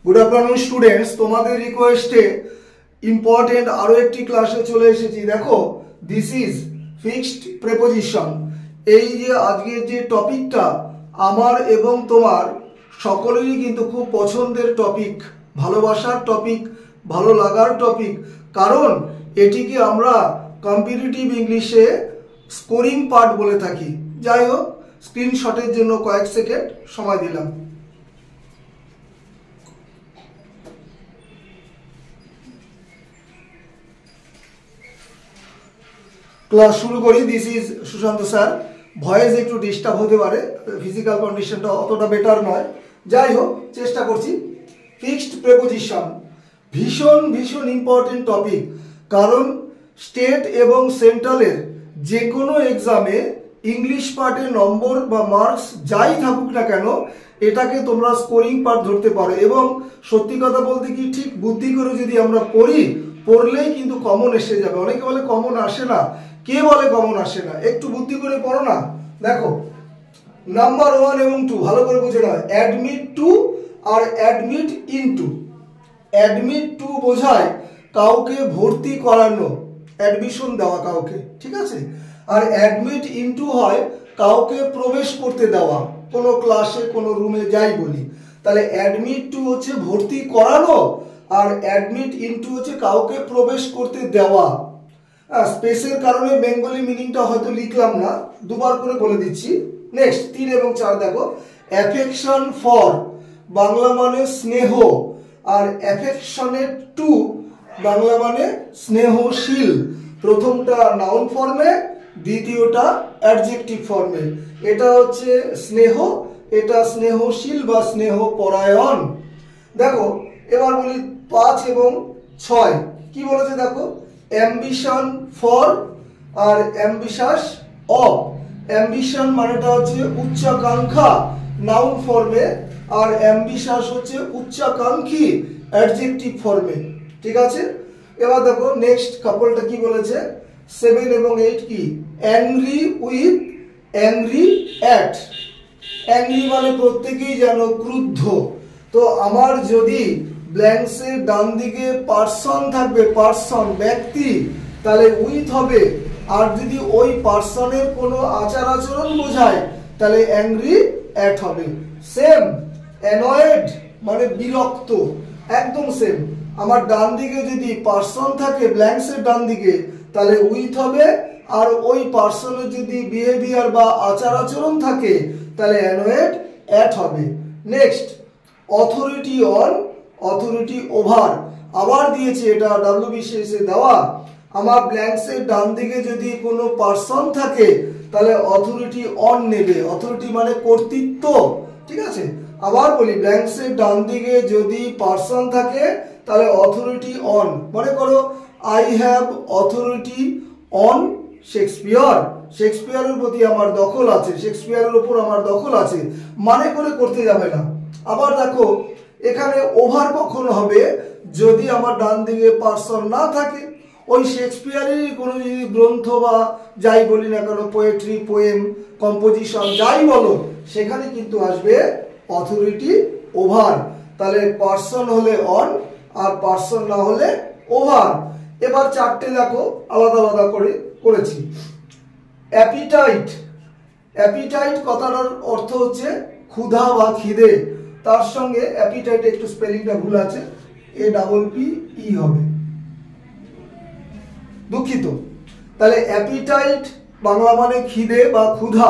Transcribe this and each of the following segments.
Good afternoon students, तुम्हारे रिक्वेस्टे important आरो एक क्लासे चले एसेছি। देखो दिस इज फिक्सड प्रेपोजिशन। এই যে আজকের যে টপিকটা আমার এবং তোমার সকলেরই কিন্তু খুব পছন্দের টপিক, ভালোবাসার টপিক, ভালো লাগার টপিক, কারণ এটিকে আমরা কম্পিটিটিভ ইংলিশে স্কোরিং পার্ট বলে থাকি। যাই হোক, স্ক্রিনশটের জন্য কয়েক সেকেন্ড সময় দিলাম। ক্লাস শুরু করি। This is Sushant sir. Voice একটু ডিস্টার্ব হতে পারে, ফিজিক্যাল কন্ডিশনটা অতটা বেটার নয়। যাই হোক, চেষ্টা করছি। ফিক্সড প্রেপোজিশন ভীষণ ভীষণ ইম্পর্টেন্ট টপিক, কারণ স্টেট এবং সেন্ট্রালের যে কোনো এক্সামে ইংলিশ পার্টের নম্বর বা মার্কস যাই থাকুক না কেন, এটাকে তোমরা স্কোরিং পার্ট ধরতে পারো। এবং সত্যি কথা বলতে কি, ঠিক বুদ্ধি করে যদি আমরা পড়লেই কিন্তু কমন এসে যাবে। অনেকে বলে কমন আসে না, কে বলে কমন আসে না? একটু বুদ্ধি করে পড়ো না। দেখো নাম্বার 1 এবং 2 ভালো করে বুঝে নাও। অ্যাডমিট টু আর অ্যাডমিট ইনটু। অ্যাডমিট টু বোঝায় কাউকে ভর্তি করানো, অ্যাডমিশন দেওয়া কাউকে, ঠিক আছে। আর অ্যাডমিট ইনটু হয় কাউকে প্রবেশ করতে দেওয়া, কোনো ক্লাসে কোনো রুমে যাই বলি। তাহলে অ্যাডমিট টু হচ্ছে ভর্তি করানো, আর অ্যাডমিট ইনটু হচ্ছে কাউকে প্রবেশ করতে দেওয়া। স্পেসের কারণে বেঙ্গলি মিনিংটা হয়তো লিখলাম না, দুবার করে বলে দিচ্ছি। নেক্সট 3 এবং 4 দেখো। অ্যাফেকশন ফর বাংলা মানে স্নেহ, আর অ্যাফেকশনেট টু বাংলা মানে স্নেহশীল। প্রথমটা নাউন ফর্মে, দ্বিতীয়টা অ্যাডজেক্টিভ ফর্মে। এটা হচ্ছে স্নেহ, এটা স্নেহশীল বা স্নেহপরায়ণ। দেখো এবার বলি 5 এবং 6 কি বলেছে দেখো। অ্যাম্বিশন ফর আর অ্যাম্বিশাস অফ। অ্যাম্বিশন মানেটা হচ্ছে উচ্চাকাঙ্ক্ষা নাউন ফর্মে, আর অ্যাম্বিশাস হচ্ছে উচ্চাকাঙ্ক্ষী অ্যাডজেক্টিভ ফর্মে, ঠিক আছে। এবার দেখো নেক্সট কাপলটা কি বলেছে। 7 এবং 8 কি। Angry with, angry at. Angry মানে প্রত্যেকেই জানো ক্রুদ্ধ। তো আমার যদি ব্ল্যাঙ্কসের ডান দিকে পার্সন থাকবে, পার্সন ব্যক্তি, তাহলে উইথ হবে। আর যদি ওই পার্সনের কোনো আচার আচরণ বোঝায় তাহলে অ্যাংরি অ্যাট হবে। সেম অ্যানয়েড মানে বিরক্ত, একদম সেম। আমার ডান দিকে যদি পার্সন থাকে ব্ল্যাঙ্কসের ডান দিকে, তাহলে উইথ হবে। আর ওই পার্সনের যদি বিহেভিয়ার বা আচার আচরণ থাকে তাহলে অ্যানয়েড অ্যাট হবে। Next authority on, authority over. আবার দিয়েছে, এটা WBCS এ দেওয়া। আমার ব্ল্যাঙ্কসের ডান দিকে যদি কোনো পার্সন থাকে তাহলে অথরিটি অন নেবে। অথরিটি মানে কর্তৃত্ব, ঠিক আছে। আবার বলি, ব্ল্যাঙ্কসের ডান দিকে যদি পার্সন থাকে তাহলে অথরিটি অন। মনে করো I have authority on Shakespeare. শেক্সপিয়ারের প্রতি আমার দখল আছে, শেক্সপিয়ারের উপর আমার দখল আছে, মানে করে করতে যাবে না। আবার দেখো এখানে ওভার কখন হবে, যদি আমার ডান দিকে পার্সন না থাকে। ওই শেক্সপিয়ারেরই কোনো যদি গ্রন্থ বা যাই বলি না কেন, পোয়েট্রি, পোয়েম, কম্পোজিশন যাই বলো, সেখানে কিন্তু আসবে অথরিটি ওভার। তাহলে পার্সন হলে অন, আর পার্সন না হলে ওভার। এবার 4টে দেখো আলাদা আলাদা করে করেছি। অ্যাপিটাইট। অ্যাপিটাইট কথাটার অর্থ হচ্ছে ক্ষুধা বা খিদে। তার সঙ্গে অ্যাপিটাইট একটু স্পেলিংটা ভুল আছে, APPE হবে, দুঃখিত। তাহলে অ্যাপিটাইট বাংলা মানে খিদে বা ক্ষুধা,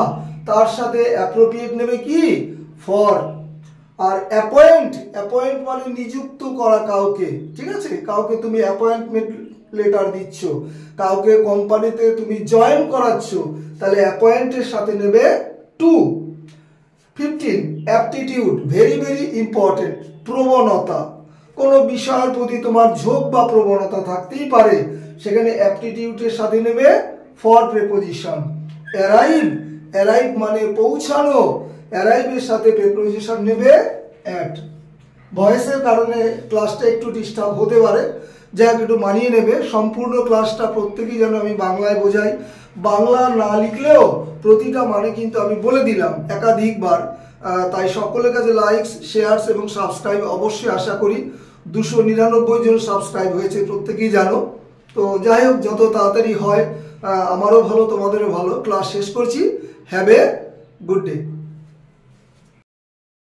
তার সাথে অ্যাপ্রোপ্রিয়েট নেবে কি ফর। আর অ্যাপয়েন্ট, অ্যাপয়েন্ট মানে নিযুক্ত করা কাউকে, ঠিক আছে। কাউকে তুমি অ্যাপয়েন্টমেন্ট লেটার দিচ্ছ, কাউকে কোম্পানিতে তুমি জয়েন করাচ্ছ, তাহলে অ্যাপয়েন্টের সাথে নেবে টু। 15 অ্যাপটিটিউড, ভেরি ভেরি ইম্পর্টেন্ট। প্রবণতা, কোনো বিষয়ের প্রতি তোমার ঝোঁক বা প্রবণতা থাকতেই পারে, সেখানে অ্যাপটিটিউডের সাথে নেবে ফর প্রেপোজিশন। অ্যারাইভ, অ্যারাইভ মানে পৌঁছানো, অ্যারাইভের সাথে প্রেপোজিশন নেবে অ্যাট। ভয়েসের কারণে ক্লাসটা একটু ডিস্টার্ব হতে পারে, যাই একটু মানিয়ে নেবে। সম্পূর্ণ ক্লাসটা প্রত্যেকেই যেন আমি বাংলায় বোঝাই। বাংলা না লিখলেও প্রতিটা মানে কিন্তু আমি বলে দিলাম একাধিকবার। তাই সকলের কাছে লাইকস, শেয়ারস এবং সাবস্ক্রাইব অবশ্যই আশা করি। 299 জন সাবস্ক্রাইব হয়েছে, প্রত্যেকেই জানো। তো যাই হোক, যত তাড়াতাড়ি হয় আমারও ভালো, তোমাদেরও ভালো। ক্লাস শেষ করছি। Have a good day.